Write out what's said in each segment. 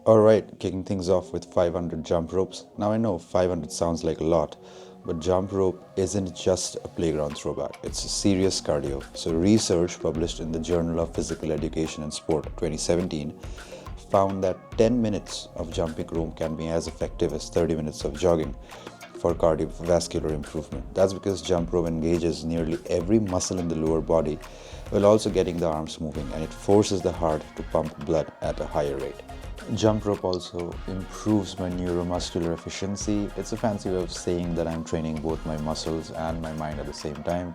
Alright, kicking things off with 500 jump ropes. Now I know 500 sounds like a lot, but jump rope isn't just a playground throwback, it's a serious cardio. So, research published in the Journal of Physical Education and Sport 2017 found that 10 minutes of jumping rope can be as effective as 30 minutes of jogging for cardiovascular improvement. That's because jump rope engages nearly every muscle in the lower body while also getting the arms moving, and it forces the heart to pump blood at a higher rate. Jump rope also improves my neuromuscular efficiency. It's a fancy way of saying that I'm training both my muscles and my mind at the same time,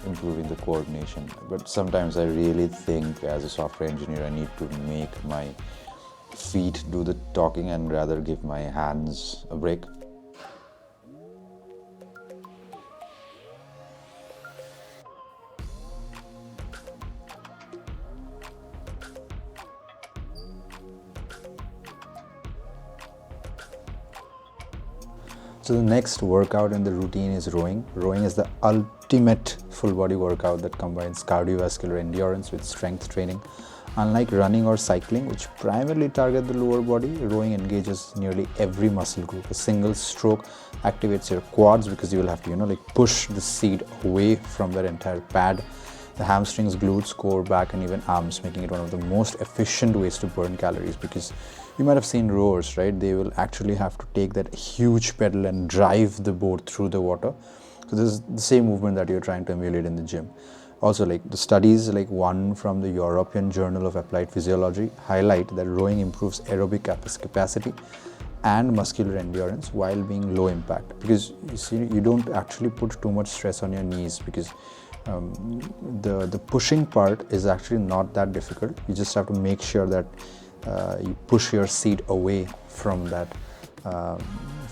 improving the coordination. But sometimes I really think as a software engineer, I need to make my feet do the talking and rather give my hands a break. So the next workout in the routine is rowing. Rowing is the ultimate full body workout that combines cardiovascular endurance with strength training. Unlike running or cycling, which primarily target the lower body, rowing engages nearly every muscle group. A single stroke activates your quads because you will have to, push the seat away from that entire pad. The hamstrings, glutes, core, back, and even arms, making it one of the most efficient ways to burn calories. Because you might have seen rowers, right? They will actually have to take that huge pedal and drive the boat through the water. So this is the same movement that you're trying to emulate in the gym. Also, like the studies, like one from the European Journal of Applied Physiology, highlight that rowing improves aerobic capacity and muscular endurance while being low impact, because you see you don't actually put too much stress on your knees, because the pushing part is actually not that difficult. You just have to make sure that you push your seat away from that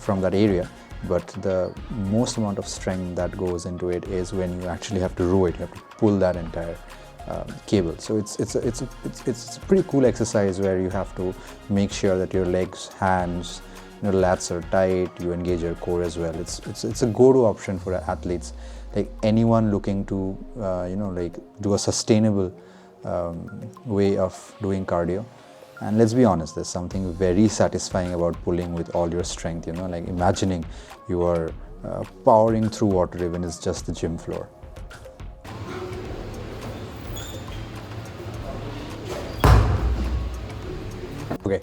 area. But the most amount of strength that goes into it is when you actually have to row it. You have to pull that entire cable. So it's a pretty cool exercise where you have to make sure that your legs, hands, lats are tight. You engage your core as well. It's a go-to option for athletes, like anyone looking to do a sustainable way of doing cardio. And let's be honest, there's something very satisfying about pulling with all your strength, like imagining you are powering through water even it's just the gym floor. Okay,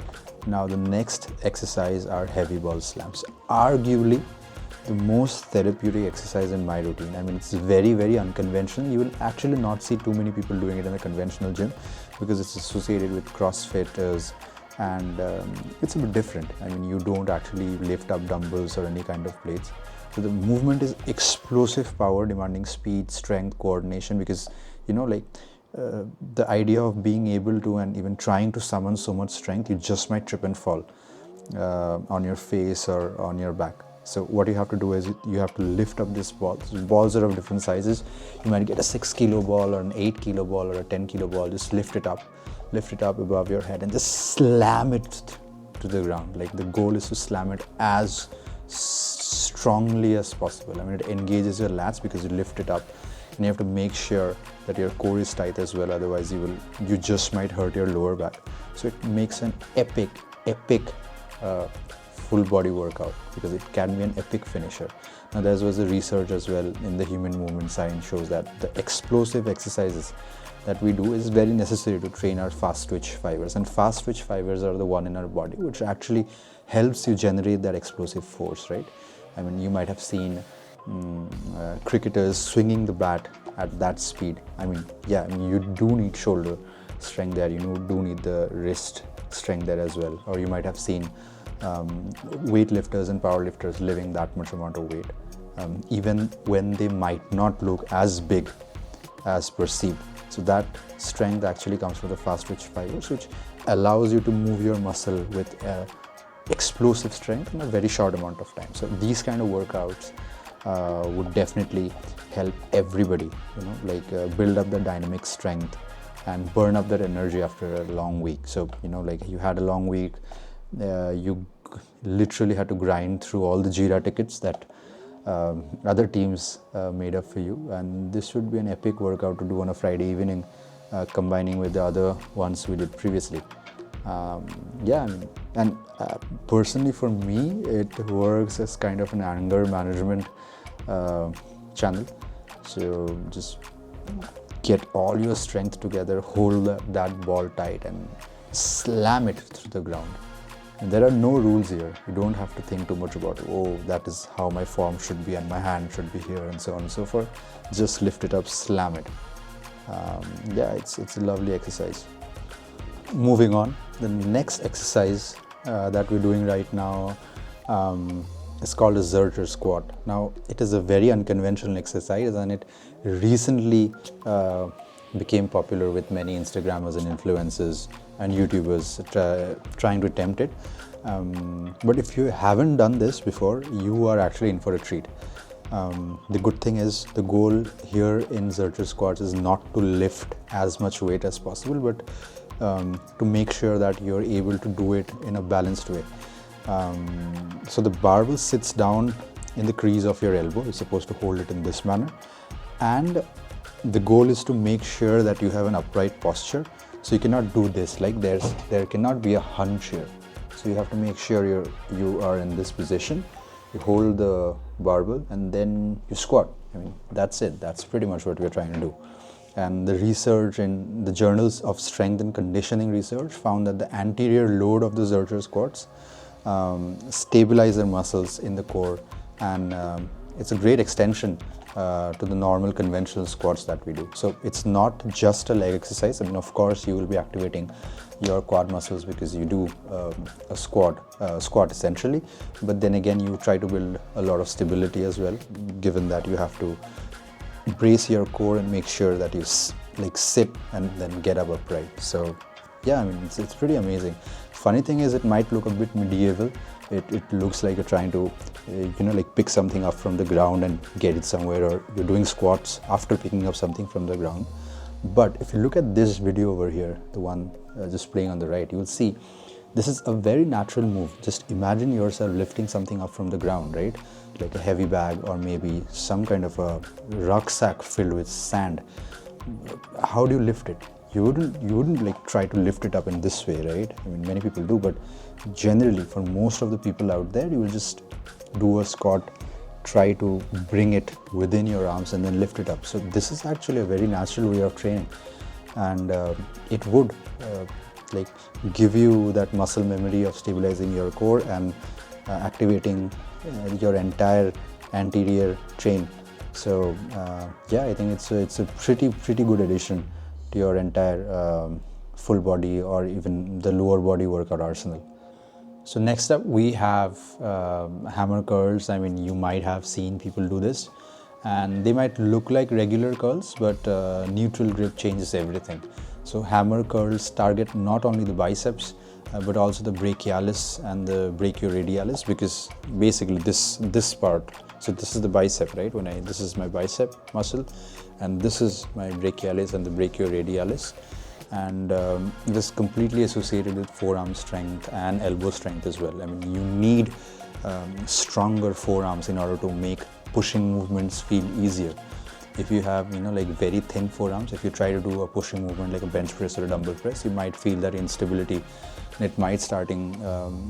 now the next exercise are heavy ball slams. Arguably the most therapeutic exercise in my routine. I mean, it's very, very unconventional. You will actually not see too many people doing it in a conventional gym because it's associated with CrossFitters, and it's a bit different. I mean, you don't actually lift up dumbbells or any kind of plates. So the movement is explosive power, demanding speed, strength, coordination, because the idea of being able to and even trying to summon so much strength, you just might trip and fall on your face or on your back. So what you have to do is you have to lift up this ball. So balls are of different sizes. You might get a 6 kilo ball or an 8 kilo ball or a 10 kilo ball. Just lift it up above your head and just slam it to the ground. Like, the goal is to slam it as strongly as possible. I mean, it engages your lats because you lift it up, and you have to make sure that your core is tight as well. Otherwise, you just might hurt your lower back. So it makes an epic full body workout, because it can be an epic finisher. Now, there was a research as well in the human movement science shows that the explosive exercises that we do is very necessary to train our fast twitch fibers, and fast twitch fibers are the one in our body which actually helps you generate that explosive force, right? I mean, you might have seen cricketers swinging the bat at that speed. I mean, you do need shoulder strength there, you do need the wrist strength there as well. Or you might have seen weightlifters and powerlifters lifting that much amount of weight, even when they might not look as big as perceived. So that strength actually comes from the fast twitch fibers, which allows you to move your muscle with explosive strength in a very short amount of time. So these kind of workouts would definitely help everybody, build up the dynamic strength and burn up that energy after a long week. So, you had a long week, you literally had to grind through all the Jira tickets that other teams made up for you, and this would be an epic workout to do on a Friday evening, combining with the other ones we did previously. Yeah, I mean, and personally for me, it works as kind of an anger management channel. So just get all your strength together, hold that ball tight and slam it through the ground. And there are no rules here. You don't have to think too much about, oh, that is how my form should be and my hand should be here and so on and so forth. Just lift it up, slam it. Yeah, it's a lovely exercise. Moving on, the next exercise that we're doing right now is called a Zercher squat. Now, it is a very unconventional exercise and it recently became popular with many Instagrammers and influencers and YouTubers trying to attempt it. But if you haven't done this before, you are actually in for a treat. The good thing is the goal here in Zercher squats is not to lift as much weight as possible, but to make sure that you're able to do it in a balanced way. So the barbell sits down in the crease of your elbow. You're supposed to hold it in this manner, and the goal is to make sure that you have an upright posture. So you cannot do this, like there cannot be a hunch here. So you have to make sure you are in this position. You hold the barbell and then you squat. I mean, that's it. That's pretty much what we're trying to do. And the research in the journals of strength and conditioning research found that the anterior load of the Zercher squats stabilize the muscles in the core, and it's a great extension to the normal conventional squats that we do. So it's not just a leg exercise. I mean, of course, you will be activating your quad muscles because you do a squat essentially, but then again, you try to build a lot of stability as well, given that you have to brace your core and make sure that you like sit and then get up upright. So yeah, I mean, it's pretty amazing. Funny thing is, it might look a bit medieval. It looks like you're trying to like pick something up from the ground and get it somewhere, or you're doing squats after picking up something from the ground. But if you look at this video over here, the one just playing on the right, you will see this is a very natural move. Just imagine yourself lifting something up from the ground, right? Like a heavy bag or maybe some kind of a rucksack filled with sand. How do you lift it? You wouldn't like try to lift it up in this way, right? I mean, many people do, but generally for most of the people out there, you will just do a squat, try to bring it within your arms and then lift it up. So this is actually a very natural way of training, and it would like give you that muscle memory of stabilizing your core and activating your entire anterior chain. So yeah, I think it's a pretty good addition to your entire full body or even the lower body workout arsenal. So next up we have hammer curls. I mean, you might have seen people do this and they might look like regular curls, but neutral grip changes everything. So hammer curls target not only the biceps but also the brachialis and the brachioradialis, because basically this part, so this is the bicep, right? This is my bicep muscle and this is my brachialis and the brachioradialis, and it is completely associated with forearm strength and elbow strength as well. I mean, you need stronger forearms in order to make pushing movements feel easier. If you have like very thin forearms, if you try to do a pushing movement like a bench press or a dumbbell press, you might feel that instability and it might starting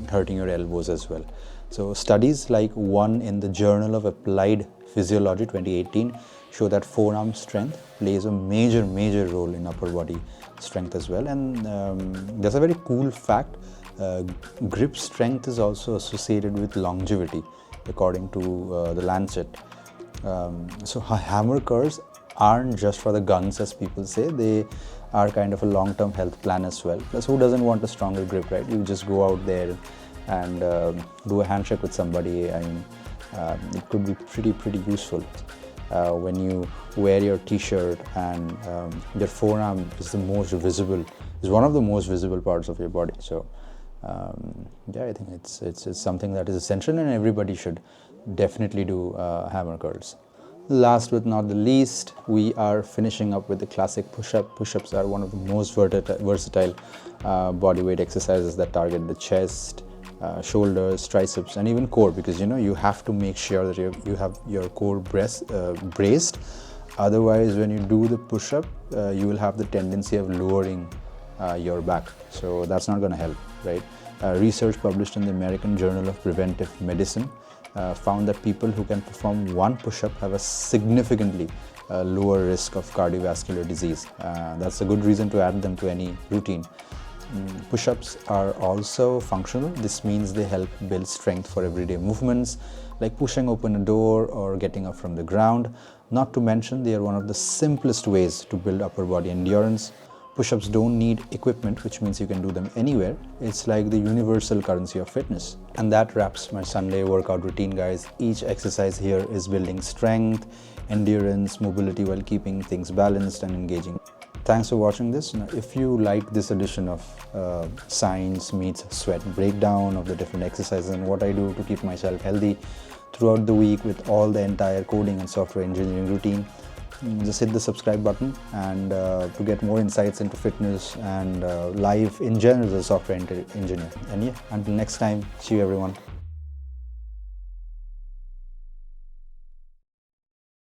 hurting your elbows as well. So studies like one in the Journal of Applied Physiology 2018 show that forearm strength plays a major role in upper body strength as well. And there's a very cool fact, grip strength is also associated with longevity according to the Lancet. So hammer curls aren't just for the guns, as people say. They are kind of a long-term health plan as well. Plus, who doesn't want a stronger grip, right? You just go out there and do a handshake with somebody. I mean, it could be pretty useful when you wear your t-shirt and your forearm is one of the most visible parts of your body. So yeah, I think it's something that is essential and everybody should definitely do hammer curls. Last but not the least, we are finishing up with the classic push-up. Push-ups are one of the most versatile bodyweight exercises that target the chest, shoulders, triceps, and even core, because you have to make sure that you have your core braced. Otherwise, when you do the push-up, you will have the tendency of lowering your back. So that's not going to help, right? Research published in the American Journal of Preventive Medicine found that people who can perform one push-up have a significantly lower risk of cardiovascular disease. That's a good reason to add them to any routine. Push-ups are also functional. This means they help build strength for everyday movements like pushing open a door or getting up from the ground. Not to mention, they are one of the simplest ways to build upper body endurance. Push-ups don't need equipment, which means you can do them anywhere. It's like the universal currency of fitness. And that wraps my Sunday workout routine, guys. Each exercise here is building strength, endurance, mobility while keeping things balanced and engaging. Thanks for watching this. Now, if you like this edition of science meets sweat breakdown of the different exercises and what I do to keep myself healthy throughout the week with all the entire coding and software engineering routine, just hit the subscribe button, and to get more insights into fitness and life in general as a software engineer. And yeah, until next time, see you everyone.